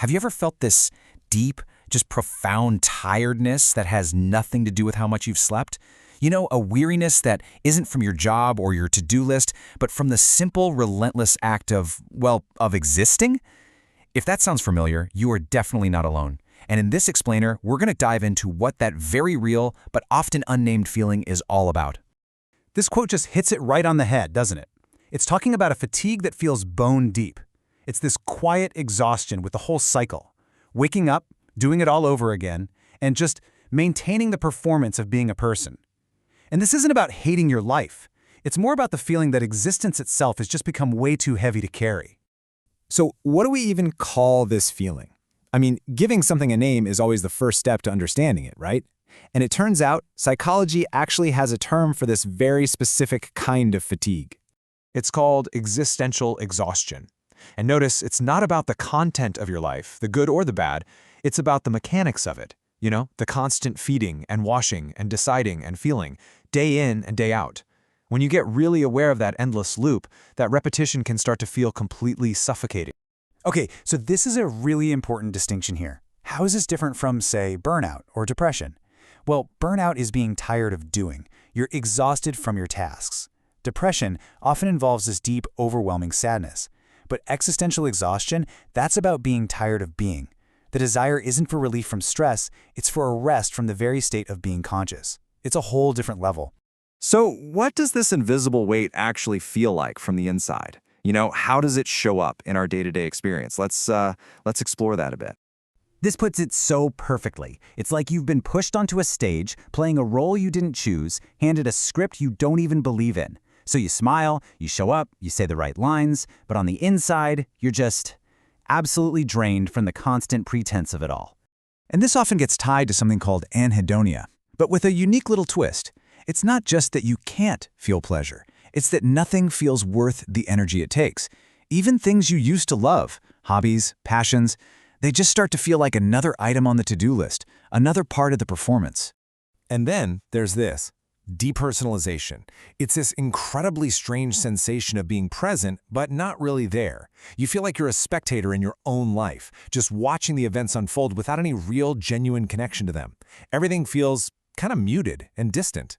Have you ever felt this deep, just profound tiredness that has nothing to do with how much you've slept? You know, a weariness that isn't from your job or your to-do list, but from the simple, relentless act of, well, of existing? If that sounds familiar, you are definitely not alone. And in this explainer, we're going to dive into what that very real, but often unnamed feeling is all about. This quote just hits it right on the head, doesn't it? It's talking about a fatigue that feels bone deep. It's this quiet exhaustion with the whole cycle. Waking up, doing it all over again, and just maintaining the performance of being a person. And this isn't about hating your life. It's more about the feeling that existence itself has just become way too heavy to carry. So what do we even call this feeling? I mean, giving something a name is always the first step to understanding it, right? And it turns out psychology actually has a term for this very specific kind of fatigue. It's called existential exhaustion. And notice, it's not about the content of your life, the good or the bad. It's about the mechanics of it. You know, the constant feeding and washing and deciding and feeling, day in and day out. When you get really aware of that endless loop, that repetition can start to feel completely suffocating. Okay, so this is a really important distinction here. How is this different from, say, burnout or depression? Well, burnout is being tired of doing. You're exhausted from your tasks. Depression often involves this deep, overwhelming sadness. But existential exhaustion, that's about being tired of being. The desire isn't for relief from stress, it's for a rest from the very state of being conscious. It's a whole different level. So what does this invisible weight actually feel like from the inside? You know, how does it show up in our day-to-day experience? Let's explore that a bit. This puts it so perfectly. It's like you've been pushed onto a stage, playing a role you didn't choose, handed a script you don't even believe in. So you smile, you show up, you say the right lines, but on the inside, you're just absolutely drained from the constant pretense of it all. And this often gets tied to something called anhedonia, but with a unique little twist. It's not just that you can't feel pleasure. It's that nothing feels worth the energy it takes. Even things you used to love, hobbies, passions, they just start to feel like another item on the to-do list, another part of the performance. And then there's this. Depersonalization. It's this incredibly strange sensation of being present, but not really there. You feel like you're a spectator in your own life, just watching the events unfold without any real, genuine connection to them. Everything feels kind of muted and distant.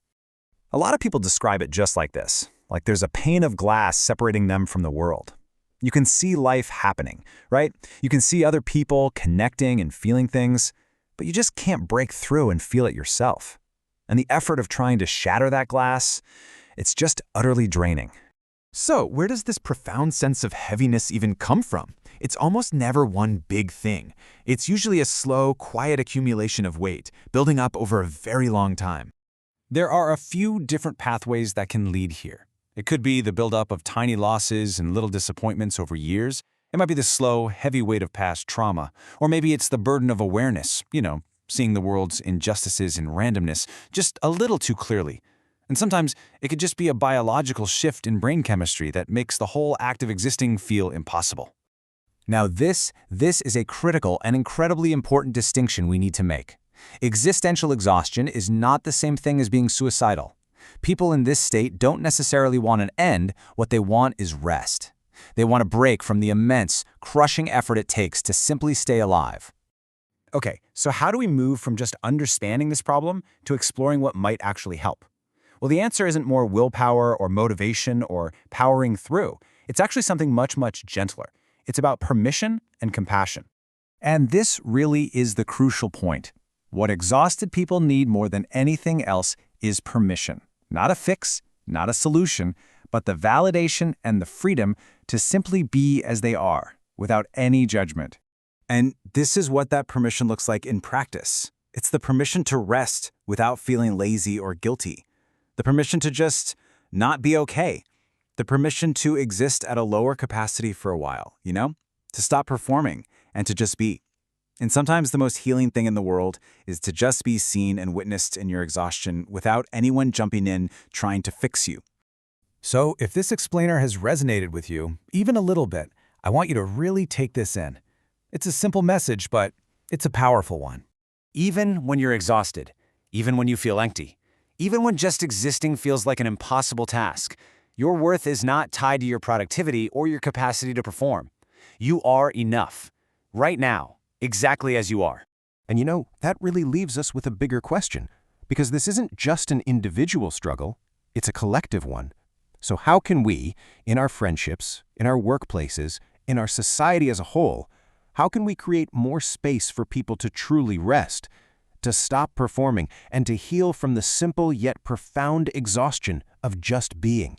A lot of people describe it just like this, like there's a pane of glass separating them from the world. You can see life happening, right? You can see other people connecting and feeling things, but you just can't break through and feel it yourself. And the effort of trying to shatter that glass, it's just utterly draining. So, where does this profound sense of heaviness even come from? It's almost never one big thing. It's usually a slow, quiet accumulation of weight, building up over a very long time. There are a few different pathways that can lead here. It could be the buildup of tiny losses and little disappointments over years. It might be the slow, heavy weight of past trauma. Or maybe it's the burden of awareness, seeing the world's injustices and randomness just a little too clearly. And sometimes it could just be a biological shift in brain chemistry that makes the whole act of existing feel impossible. Now this is a critical and incredibly important distinction we need to make. Existential exhaustion is not the same thing as being suicidal. People in this state don't necessarily want an end, what they want is rest. They want a break from the immense, crushing effort it takes to simply stay alive. Okay, so how do we move from just understanding this problem to exploring what might actually help? Well, the answer isn't more willpower or motivation or powering through. It's actually something much, much gentler. It's about permission and compassion. And this really is the crucial point. What exhausted people need more than anything else is permission. Not a fix, not a solution, but the validation and the freedom to simply be as they are, without any judgment. And this is what that permission looks like in practice. It's the permission to rest without feeling lazy or guilty. The permission to just not be okay. The permission to exist at a lower capacity for a while, to stop performing and to just be. And sometimes the most healing thing in the world is to just be seen and witnessed in your exhaustion without anyone jumping in trying to fix you. So if this explainer has resonated with you, even a little bit, I want you to really take this in. It's a simple message, but it's a powerful one. Even when you're exhausted, even when you feel empty, even when just existing feels like an impossible task, your worth is not tied to your productivity or your capacity to perform. You are enough, right now, exactly as you are. And you know, that really leaves us with a bigger question, because this isn't just an individual struggle, it's a collective one. So how can we, in our friendships, in our workplaces, in our society as a whole, how can we create more space for people to truly rest, to stop performing, and to heal from the simple yet profound exhaustion of just being?